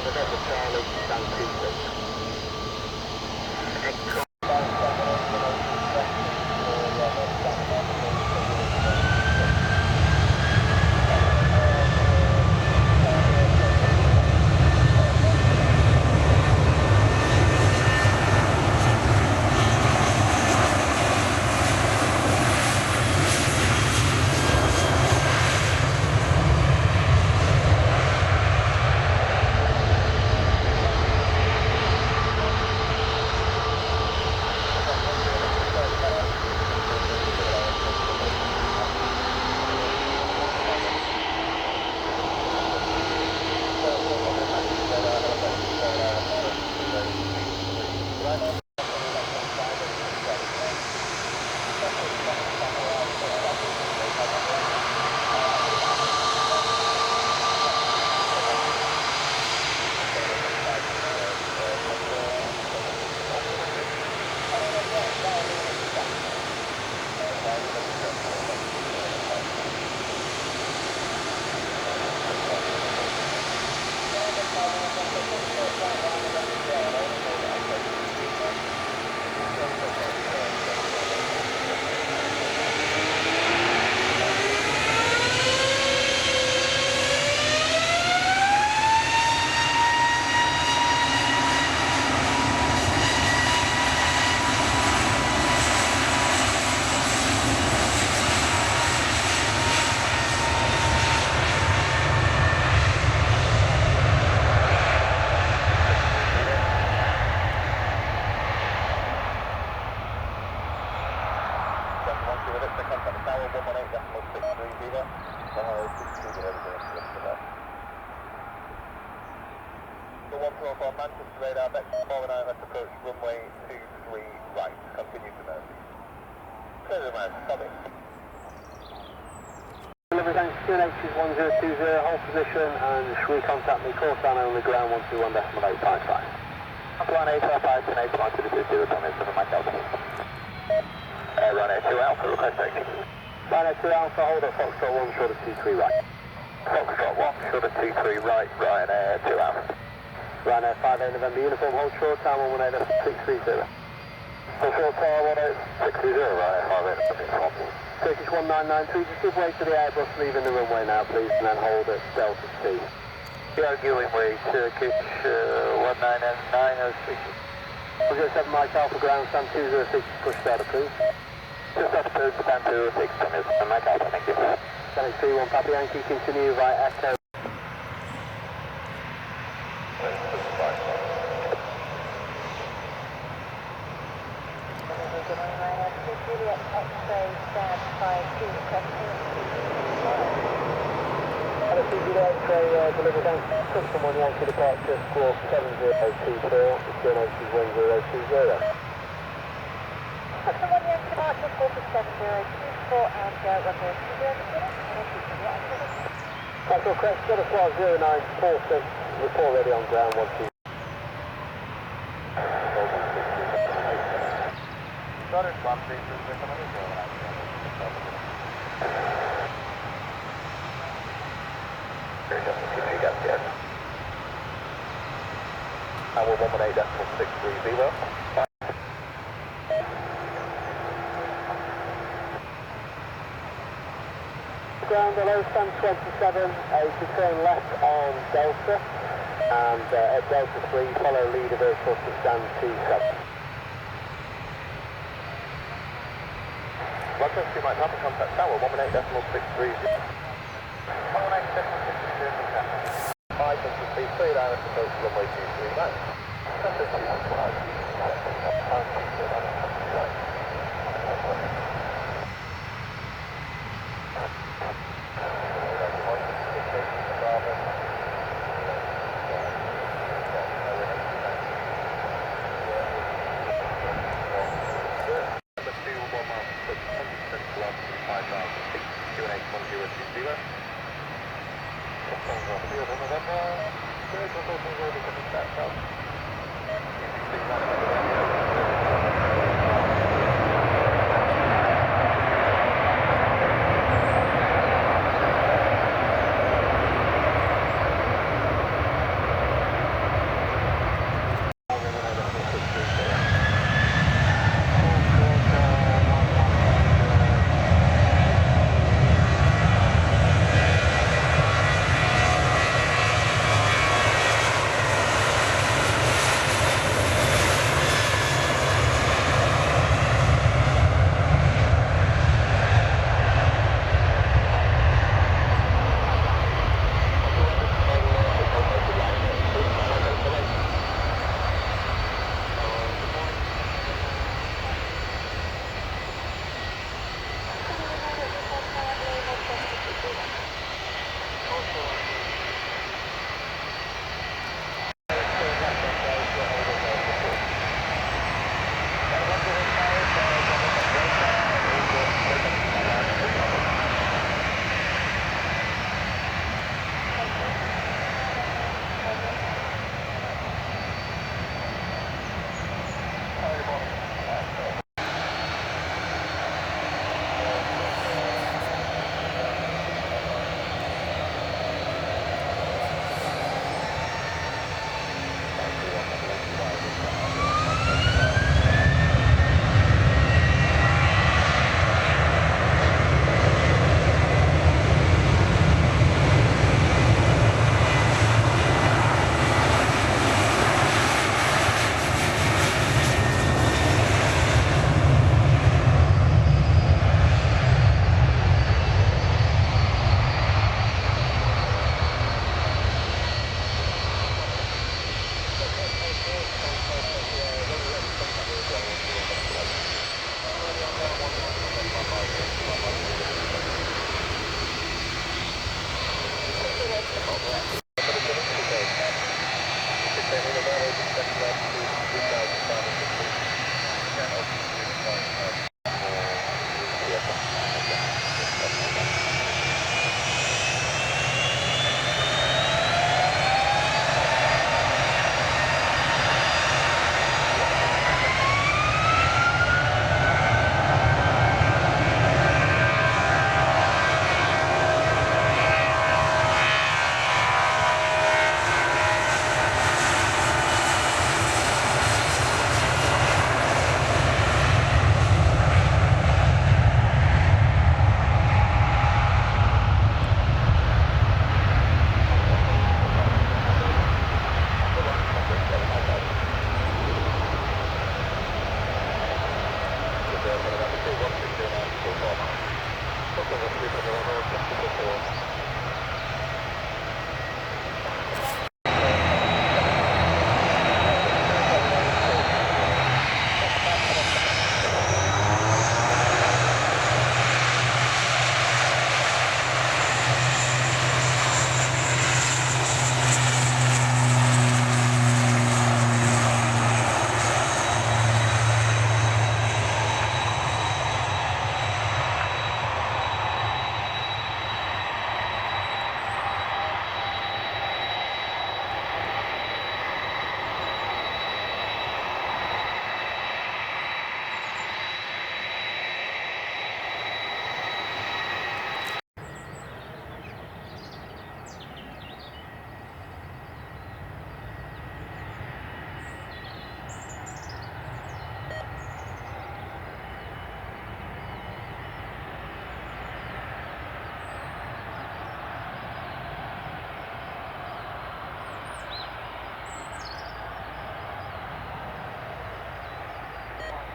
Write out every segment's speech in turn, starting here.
November Charlie, stand 26. Manchester radar, Vector 49, let's approach runway 23 right, continue to Mersey. Clear the Mersey, copy. Delivery thanks, QNH is 1020, hold position and recontact me, course down only ground 121.855. Plan 855 to 8.220, comments for my Delta. Runway 2 Alpha, request taxi. Runway 2 Alpha, hold at Foxtrot 1, short of 23 right. Foxtrot 1, short of 23 right, Ryanair 2 Alpha. Ryanair 58 November uniform, hold short, time 118.630. Hold short, time 18630, Ryanair 58 November. Turkish 1993, just give way to the Airbus leaving the runway now please, and then hold at Delta C. Yeah, giving way, Turkish 1993. 07 Mike Alpha ground, stand 206, push starter please. Just after approved, stand 206, Mike Alpha, thank you. Standing 31 Papa Yankee, continue via Echo. Delivery thanks, custom 1 Yankee departure, squawk 7024, the QNH is 1020. Custom 1 Yankee departure, squawk 7024 and runway 20. Central crest, got a flight 0946, report ready on ground 12. Started bumping, Tower 118.630. Ground below stand 27, to turn left on Delta, and at Delta 3, follow leader vehicle to stand 27. Roger, you might have a contact tower 118.630. 118.630. 5 feet, 3 direct approach runway 239.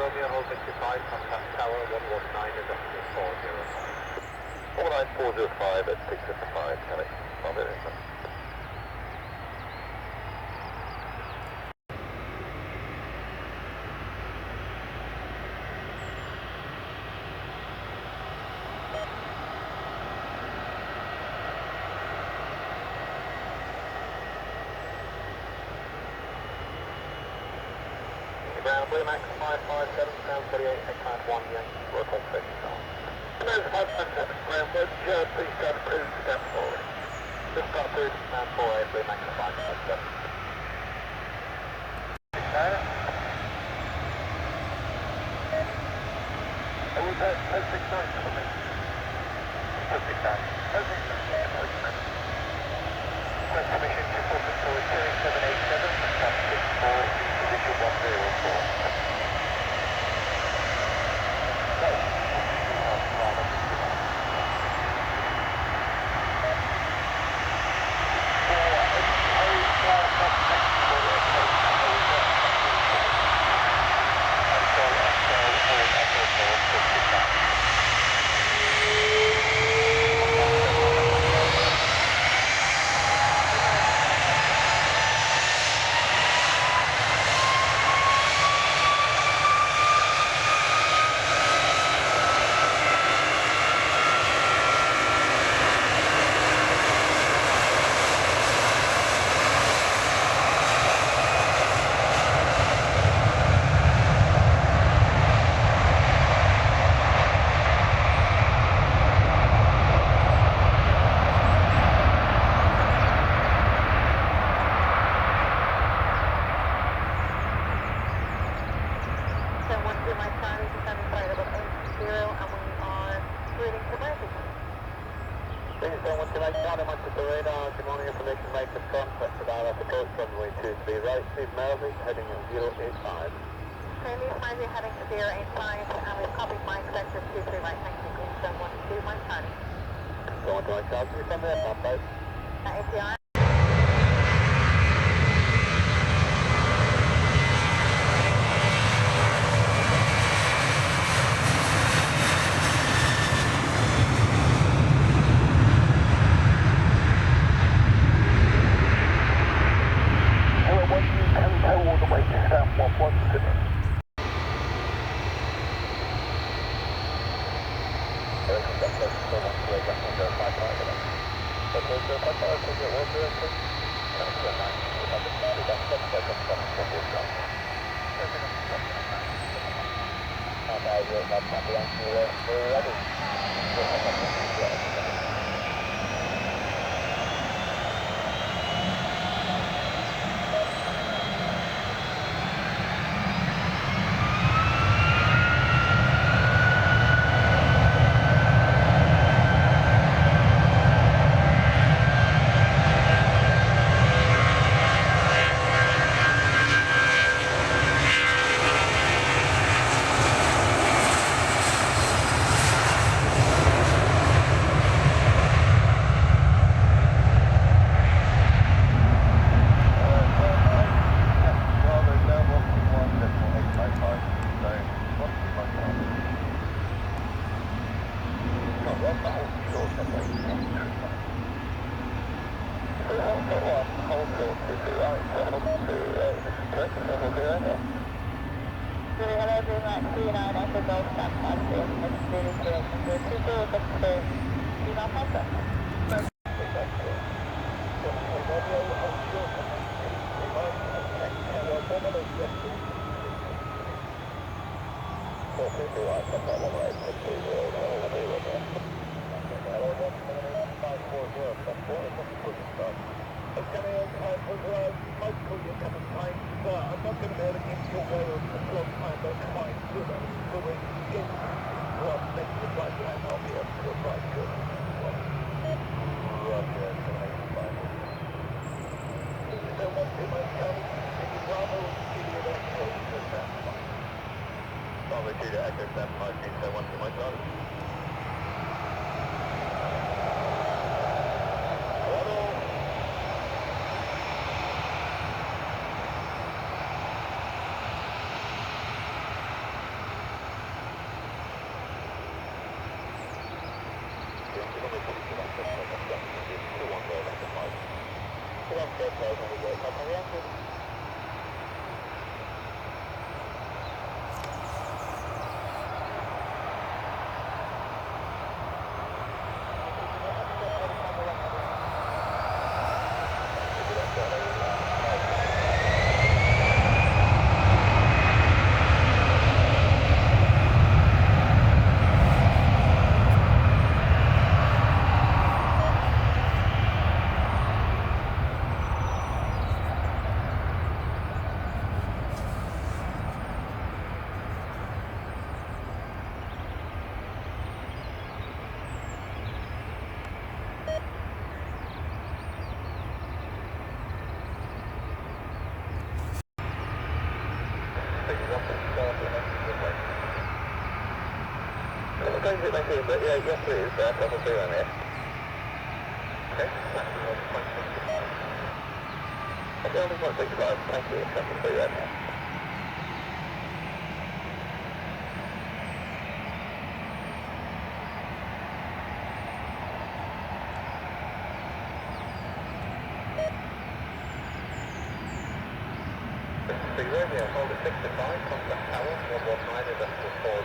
Romeo Hold 65, contact tower 119.405. 19405 at 655, Kelly. I'll be there, sir. Ground, Max 557, ground 38, headcount 1, Yankee, work on 50 now. Command 557, ground 1, please start approved, step forward. Just got approved, ground 48, Max 557. Oh, was that 069 for me? 069. 069, postman. Request permission to put the forward 3787, stop 64, position 104. Good morning, information made for contact about approach runway 23 right, Steve Melvey, heading at 085. Chinese Melvey heading to 085, and we've copied Mike, sector 23 right, thank you, Greenstone 1 2, Mike Charlie. Go on to my charge, can you send me a map out? API. But yeah, yes please, double through on there. Okay. Okay, only 165, thank you, double through on there. Romeo, hold at 6 to 5, contact tower, 119, industrial 4.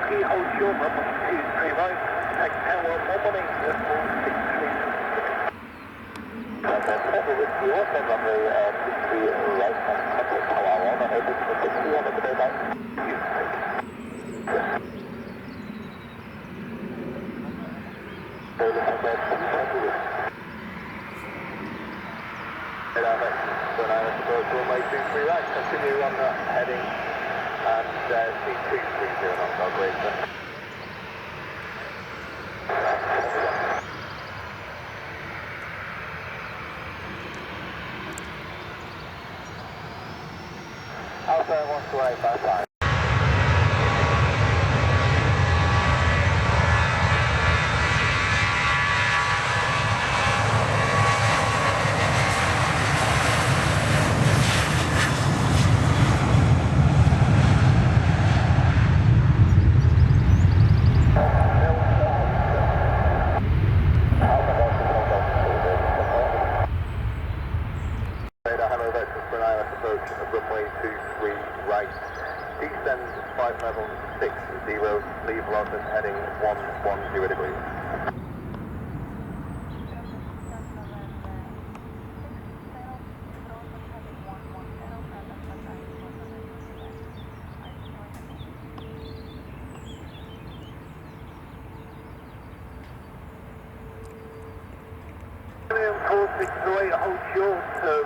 Whiskey, hold short, runway 23 right, contact tower 118, decimal 63. Contact Papa Whiskey, also runway 23 right, contact tower 118, decimal 60, on the today line. Runway 23 right, continue on that heading and C230 on our greater. Alpha 12855. Runway 23 right, descend 5 level 60, leave London heading 110 degrees. William 4608, hold short of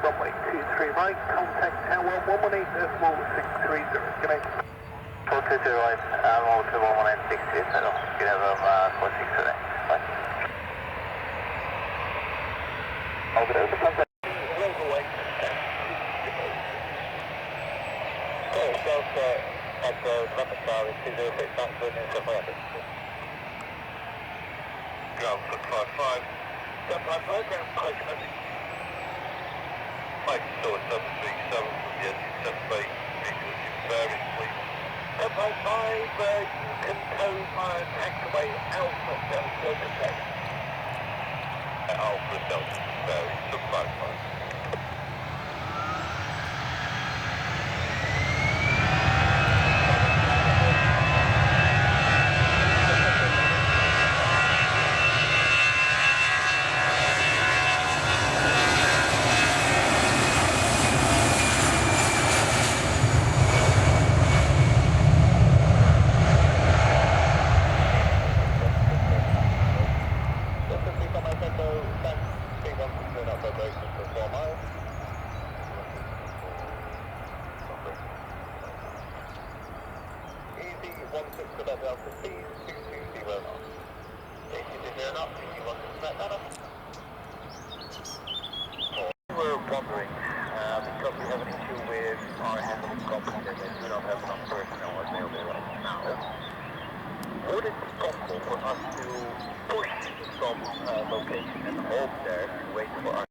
runway 23 right, contact tower 118 decimal 630. Good night. 422 right, hold to 11860, settle. You have 46 today. Bye. Over there, contact. Away. Okay, Delta at the London Star is 206, back to the New Ground 655. Ground program, Mike Store 737 from the engine 7 bay, frequency bearing, please. 755, you can tow my taxiway Alpha Delta Quebec. Alpha Delta bearing, 755. We're wondering, because we have an issue with our handling company that they do not have enough personnel available right now, would it be possible for us to push some location and hold there and wait for our